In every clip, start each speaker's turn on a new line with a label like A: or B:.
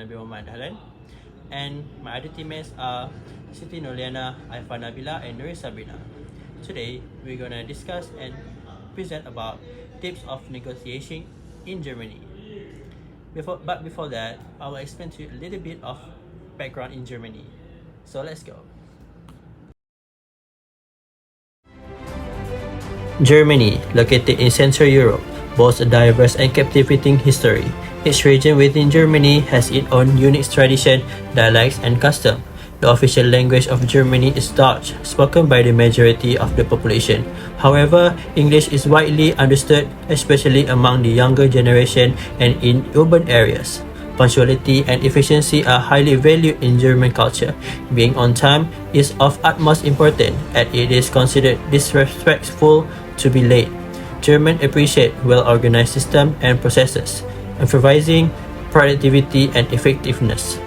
A: Muhammad Dahlan. And my other teammates are Siti, Nurliyana, Aifaa, Nabila, and Nureen, Sabrina. Today, we're gonna discuss and present about tips of negotiation in Germany. Before that, I will explain to you a little bit of background in Germany. So let's go. Germany, located in Central Europe, boasts a diverse and captivating history. Each region within Germany has its own unique tradition, dialects, and custom. The official language of Germany is Dutch, spoken by the majority of the population. However, English is widely understood, especially among the younger generation and in urban areas. Punctuality and efficiency are highly valued in German culture. Being on time is of utmost importance, as it is considered disrespectful to be late. Germans appreciate well-organized systems and processes, emphasizing productivity and effectiveness.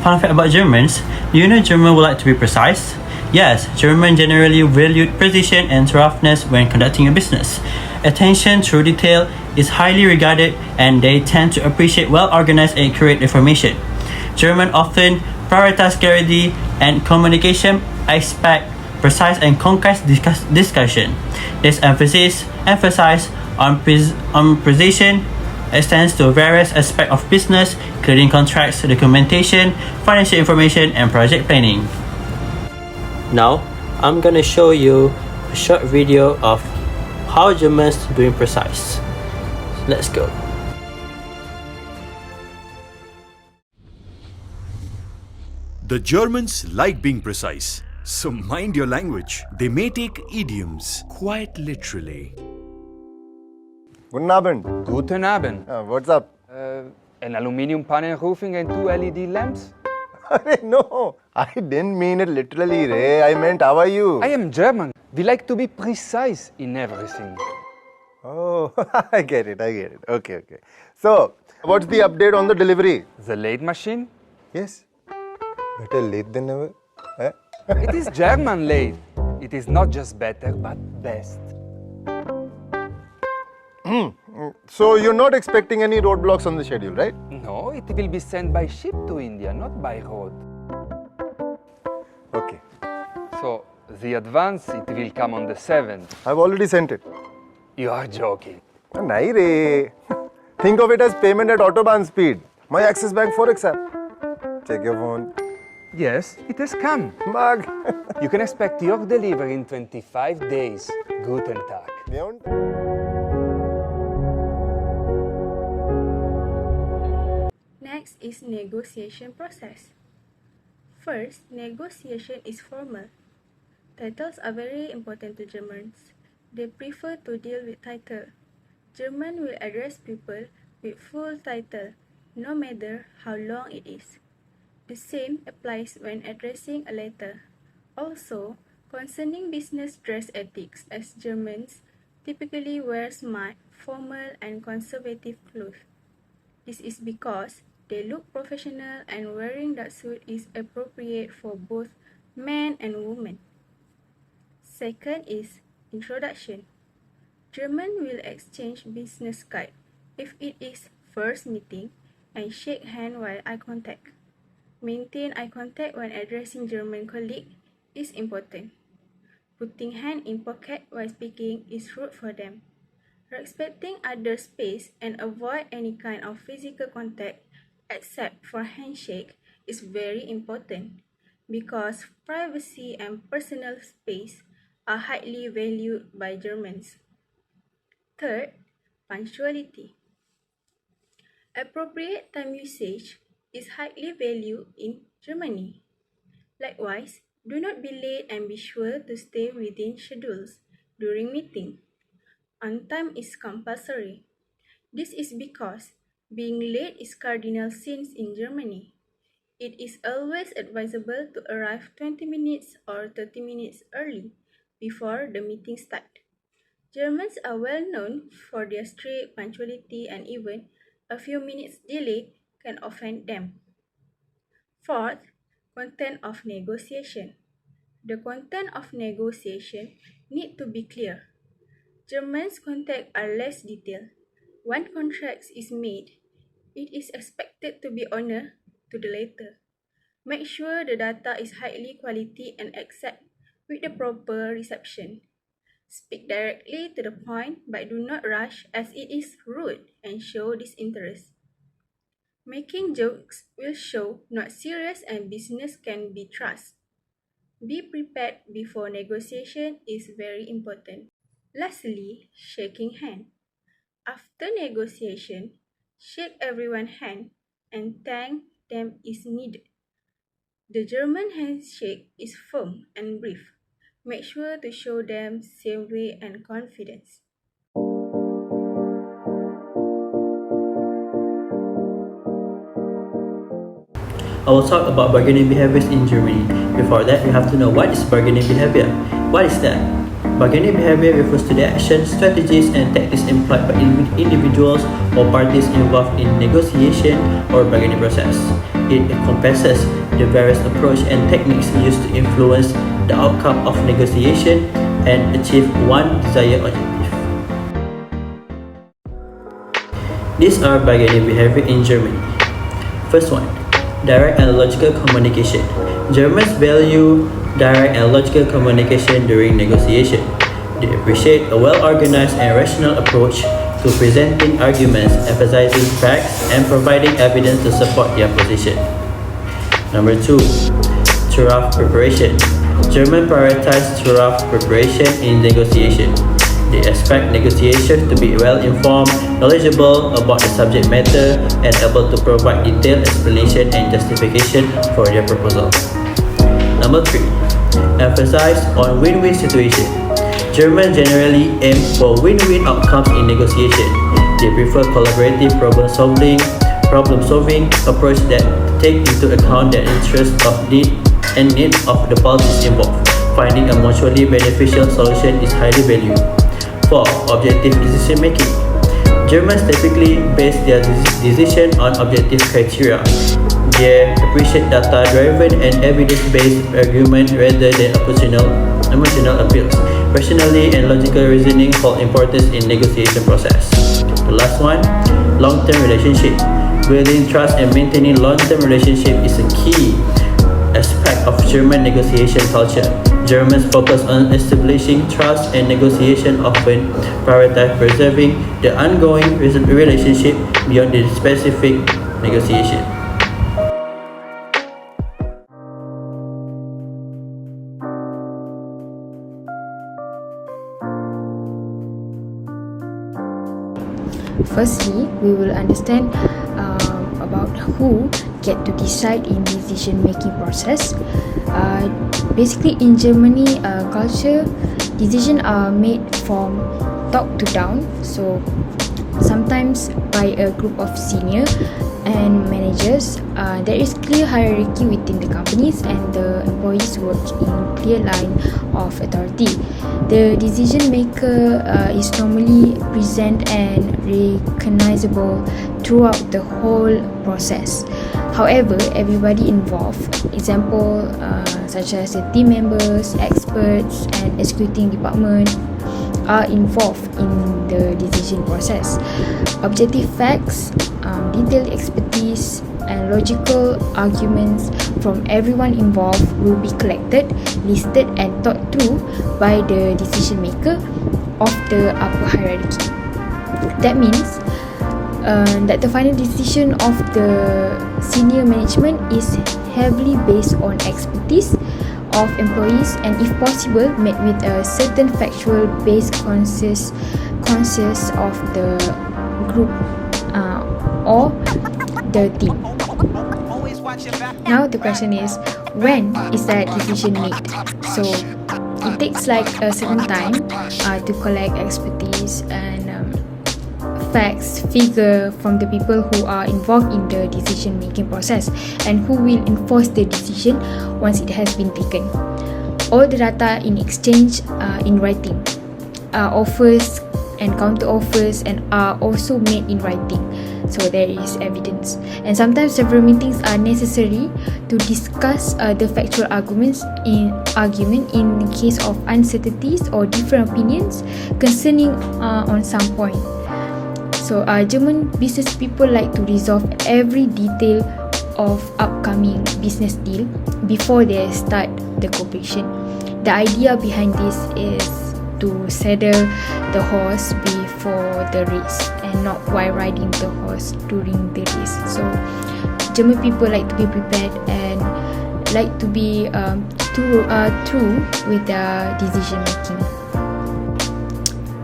A: Fun fact about Germans, do you know Germans would like to be precise? Yes, Germans generally value precision and thoroughness when conducting a business. Attention to detail is highly regarded and they tend to appreciate well-organized and accurate information. Germans often prioritize clarity and communication, expect precise and concise discussion. This emphasis on precision extends to various aspects of business, including contracts, documentation, financial information, and project planning. Now, I'm gonna show you a short video of how Germans doing precise. Let's go.
B: The Germans like being precise, so mind your language. They may take idioms quite literally.
C: Guten Abend.
D: Guten Abend.
C: What's up?
D: An aluminium panel roofing and 2 LED lamps?
C: No, I didn't mean it literally, Ray. I meant, how are you?
D: I am German. We like to be precise in everything.
C: Oh, I get it. Okay. So, what's the update on the delivery?
D: The lathe machine?
C: Yes. Better late than never. Eh?
D: It is German lathe. It is not just better, but best.
C: So, you're not expecting any roadblocks on the schedule, right?
D: No, it will be sent by ship to India, not by road.
C: Okay.
D: So, the advance, it will come on the 7th.
C: I've already sent it.
D: You are joking.
C: Nahi, Ray. Think of it as payment at Autobahn speed. My Axis Bank Forex app. Check your phone.
D: Yes, it has come.
C: Mag.
D: You can expect your delivery in 25 days. Guten Tag.
E: Next is negotiation process. First, negotiation is formal. Titles are very important to Germans. They prefer to deal with title. German will address people with full title, no matter how long it is. The same applies when addressing a letter. Also, concerning business dress ethics, as Germans typically wear smart, formal, and conservative clothes. This is because they look professional and wearing that suit is appropriate for both men and women. Second is introduction. German will exchange business card if it is first meeting and shake hand while eye contact. Maintain eye contact when addressing German colleague is important. Putting hand in pocket while speaking is rude for them. Respecting others' space and avoid any kind of physical contact except for handshake is very important because privacy and personal space are highly valued by Germans. Third, punctuality. Appropriate time usage is highly valued in Germany. Likewise, do not be late and be sure to stay within schedules during meeting. On time is compulsory. This is because being late is cardinal sin in Germany. It is always advisable to arrive 20 minutes or 30 minutes early before the meeting starts. Germans are well known for their strict punctuality and even a few minutes delay can offend them. Fourth, content of negotiation. The content of negotiation need to be clear. Germans' contracts are less detailed. Once contract is made, it is expected to be honored to the letter. Make sure the data is highly quality and accept with the proper reception. Speak directly to the point but do not rush as it is rude and show disinterest. Making jokes will show not serious and business can be trust. Be prepared before negotiation is very important. Lastly, shaking hand. After negotiation, shake everyone's hand and thank them is needed. The German handshake is firm and brief. Make sure to show them same way and confidence.
A: I will talk about bargaining behaviors in Germany. Before that, you have to know what is bargaining behavior. What is that? Bargaining behavior refers to the actions, strategies, and tactics employed by individuals or parties involved in negotiation or bargaining process. It encompasses the various approaches and techniques used to influence the outcome of negotiation and achieve one desired objective. These are bargaining behavior in Germany. First one, direct and logical communication. Germans value direct and logical communication during negotiation. They appreciate a well-organized and rational approach to presenting arguments, emphasizing facts, and providing evidence to support their position. Number 2, thorough preparation. Germans prioritize thorough preparation in negotiation. They expect negotiation to be well-informed, knowledgeable about the subject matter, and able to provide detailed explanation and justification for their proposal. Number 3, emphasize on win-win situation. Germans generally aim for win-win outcomes in negotiation. They prefer collaborative problem-solving approach that take into account the interests of needs of the parties involved. Finding a mutually beneficial solution is highly valued. 4. Objective decision making. Germans typically base their decision on objective criteria. They appreciate data-driven and evidence-based argument rather than emotional appeals. Rationally and logical reasoning hold importance in negotiation process. The last one, long-term relationship. Building trust and maintaining long-term relationship is a key aspect of German negotiation culture. Germans focus on establishing trust and negotiation often prioritize preserving the ongoing relationship beyond the specific negotiation.
F: Firstly, we will understand about who get to decide in decision-making process. Basically, in Germany culture, decisions are made from top to down. So sometimes by a group of senior and managers. There is clear hierarchy within the companies, and the employees work in clear line of authority. The decision maker is normally present and recognizable throughout the whole process. However, everybody involved, example such as the team members, experts, and executing department, are involved in the decision process. Objective facts, detailed expertise, and logical arguments from everyone involved will be collected, listed, and thought through by the decision maker of the upper hierarchy. That means that the final decision of the senior management is heavily based on expertise of employees, and if possible made with a certain factual based consensus of the group or the team. Now the question is, when is that decision made? So it takes like a certain time to collect expertise and facts, figure from the people who are involved in the decision making process and who will enforce the decision once it has been taken. All the data in exchange in writing, offers and counter offers and are also made in writing. So there is evidence. And sometimes several meetings are necessary to discuss the factual argument in the case of uncertainties or different opinions concerning on some point. So German business people like to resolve every detail of upcoming business deal before they start the cooperation. The idea behind this is to saddle the horse before the race and not while riding the horse during the race. So German people like to be prepared and like to be true with their decision making.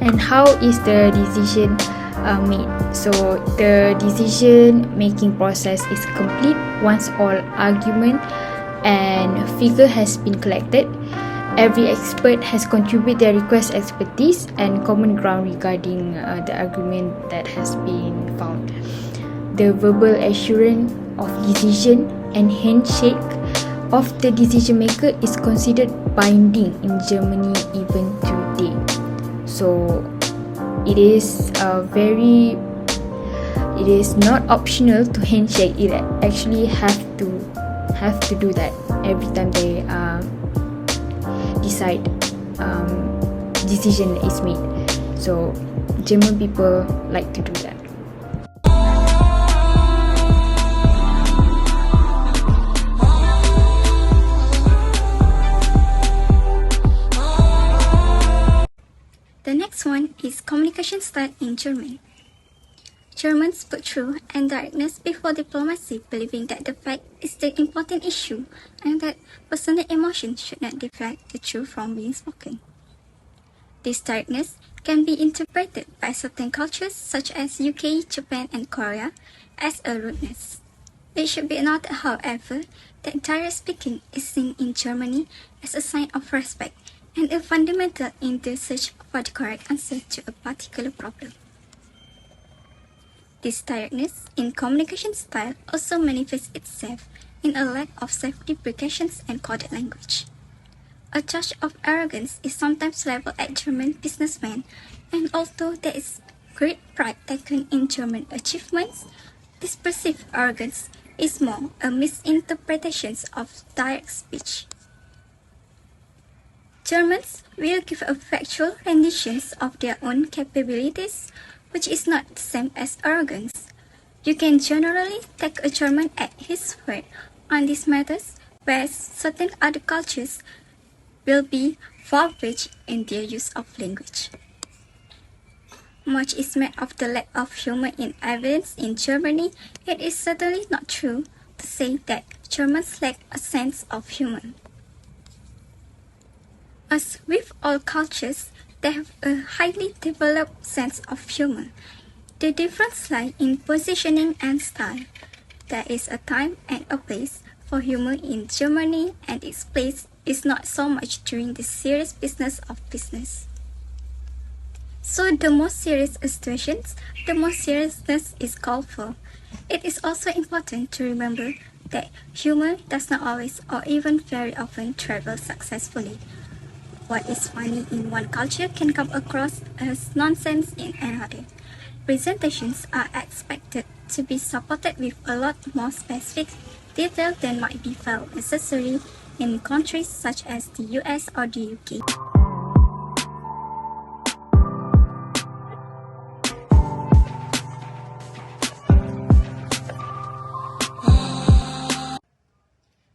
F: And how is the decision made? So the decision making process is complete once all argument and figure has been collected. Every expert has contributed their request expertise and common ground regarding the argument that has been found. The verbal assurance of decision and handshake of the decision maker is considered binding in Germany even today. So it is not optional to handshake. It actually have to do that every time they decide decision is made. So German people like to do that.
G: The next one is communication style in German. Germans put truth and directness before diplomacy, believing that the fact is the important issue and that personal emotion should not deflect the truth from being spoken. This directness can be interpreted by certain cultures such as UK, Japan and Korea as a rudeness. It should be noted, however, that direct speaking is seen in Germany as a sign of respect and a fundamental in the search for the correct answer to a particular problem. This directness in communication style also manifests itself in a lack of self-deprecations and coded language. A charge of arrogance is sometimes leveled at German businessmen, and although there is great pride taken in German achievements, this perceived arrogance is more a misinterpretation of direct speech. Germans will give a factual renditions of their own capabilities, which is not the same as arrogance. You can generally take a German at his word on these matters, whereas certain other cultures will be far-fetched in their use of language. Much is made of the lack of humor in evidence in Germany. It is certainly not true to say that Germans lack a sense of humor. As with all cultures, they have a highly developed sense of humor. The difference lies in positioning and style. There is a time and a place for humor in Germany, and its place is not so much during the serious business of business. So the more serious situations, the more seriousness is called for. It is also important to remember that humor does not always or even very often travel successfully. What is funny in one culture can come across as nonsense in another. Presentations are expected to be supported with a lot more specific detail than might be felt necessary in countries such as the US or the UK.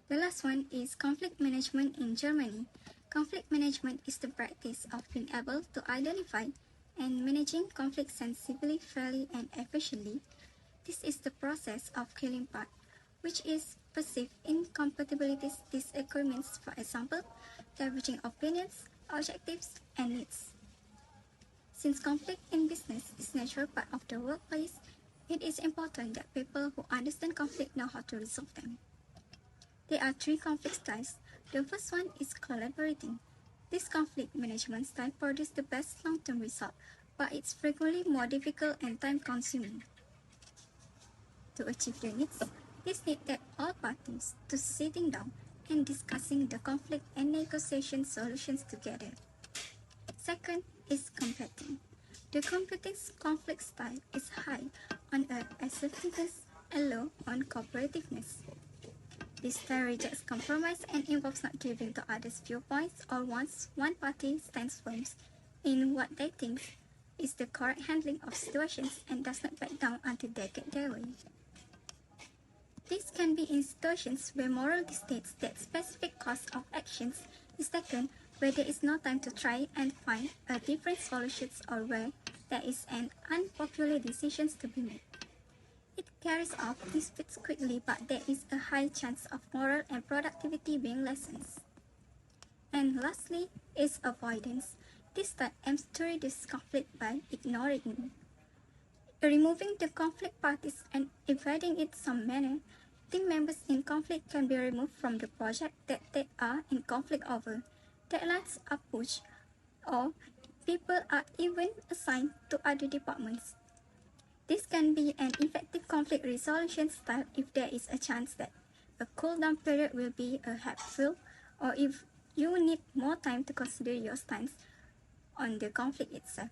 G: The last one is conflict management in Germany. Conflict management is the practice of being able to identify and managing conflict sensibly, fairly, and efficiently. This is the process of killing part, which is perceived incompatibilities, disagreements, for example, diverging opinions, objectives, and needs. Since conflict in business is a natural part of the workplace, it is important that people who understand conflict know how to resolve them. There are three conflict styles. The first one is collaborating. This conflict management style produces the best long-term result, but it's frequently more difficult and time-consuming. To achieve the needs, this needs that all parties to sitting down and discussing the conflict and negotiation solutions together. Second is competing. The computing's conflict style is high on assertiveness and low on cooperativeness. This style rejects compromise and involves not giving to others' viewpoints or once one party stands firm in what they think is the correct handling of situations and does not back down until they get their way. This can be in situations where moral dictates that specific course of actions is taken, where there is no time to try and find a different solutions, or where there is an unpopular decision to be made. It carries off disputes quickly, but there is a high chance of moral and productivity being lessened. And lastly is avoidance. This style aims to reduce conflict by ignoring, removing the conflict parties and evading it some manner. Team members in conflict can be removed from the project that they are in conflict over. Deadlines are pushed, or people are even assigned to other departments. This can be an effective conflict resolution style if there is a chance that a cool-down period will be helpful, or if you need more time to consider your stance on the conflict itself.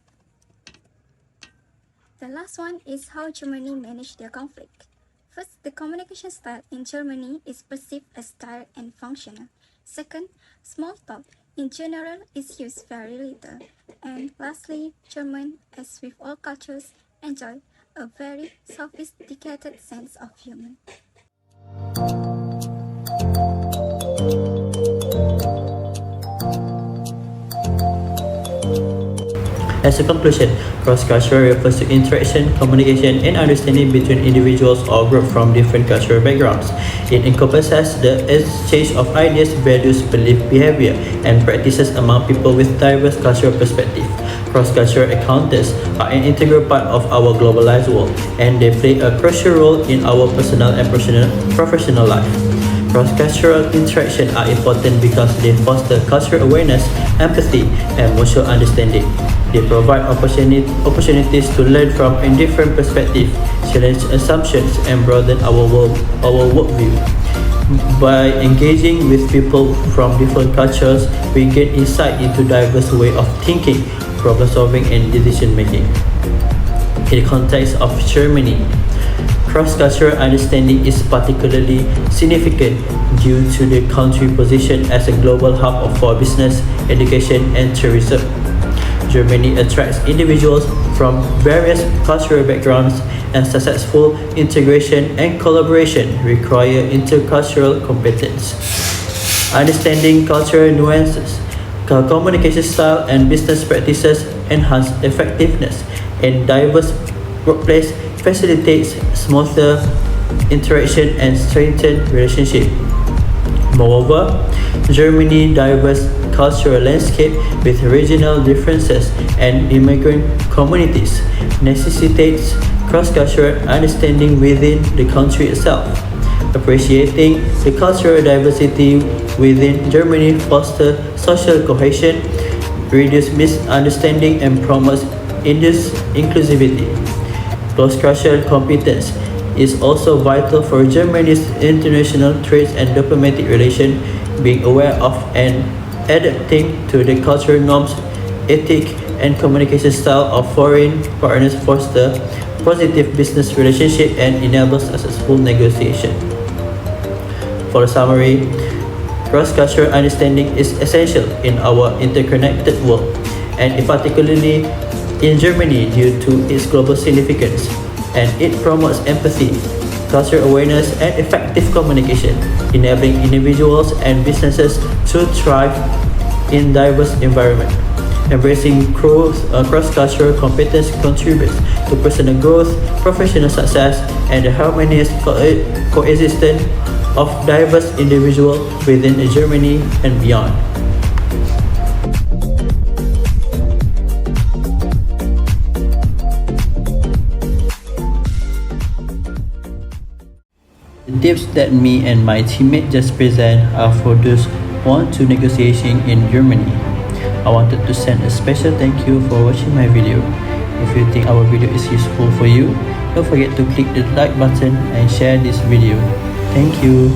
G: The last one is how Germany managed their conflict. First, the communication style in Germany is perceived as direct and functional. Second, small talk in general is used very little. And lastly, German, as with all cultures, enjoy a very sophisticated sense of humor.
A: As a conclusion, cross-cultural refers to interaction, communication, and understanding between individuals or groups from different cultural backgrounds. It encompasses the exchange of ideas, values, belief, behavior, and practices among people with diverse cultural perspectives. Cross-cultural encounters are an integral part of our globalized world, and they play a crucial role in our personal and professional life. Cross-cultural interactions are important because they foster cultural awareness, empathy, and mutual understanding. They provide opportunities to learn from a different perspective, challenge assumptions, and broaden our worldview. By engaging with people from different cultures, we gain insight into diverse ways of thinking, problem solving, and decision making. In the context of Germany, cross-cultural understanding is particularly significant due to the country's position as a global hub for business, education, and tourism. Germany attracts individuals from various cultural backgrounds, and successful integration and collaboration require intercultural competence. Understanding cultural nuances, communication style, and business practices enhance effectiveness, and diverse workplace facilitates smoother interaction and strengthened relationship. Moreover, Germany's diverse cultural landscape with regional differences and immigrant communities necessitates cross-cultural understanding within the country itself. Appreciating the cultural diversity within Germany fosters social cohesion, reduces misunderstanding, and promotes inclusivity. Cross-cultural competence is also vital for Germany's international trade and diplomatic relations. Being aware of and adapting to the cultural norms, ethics, and communication style of foreign partners foster positive business relationships and enable successful negotiation. For the summary, cross-cultural understanding is essential in our interconnected world, and particularly in Germany due to its global significance, and it promotes empathy, cultural awareness, and effective communication, enabling individuals and businesses to thrive in diverse environments. Embracing cross-cultural competence contributes to personal growth, professional success, and the harmonious coexistence of diverse individuals within Germany and beyond. The tips that me and my teammate just present are for those who want to negotiation in Germany. I wanted to send a special thank you for watching my video. If you think our video is useful for you, don't forget to click the like button and share this video. Thank you.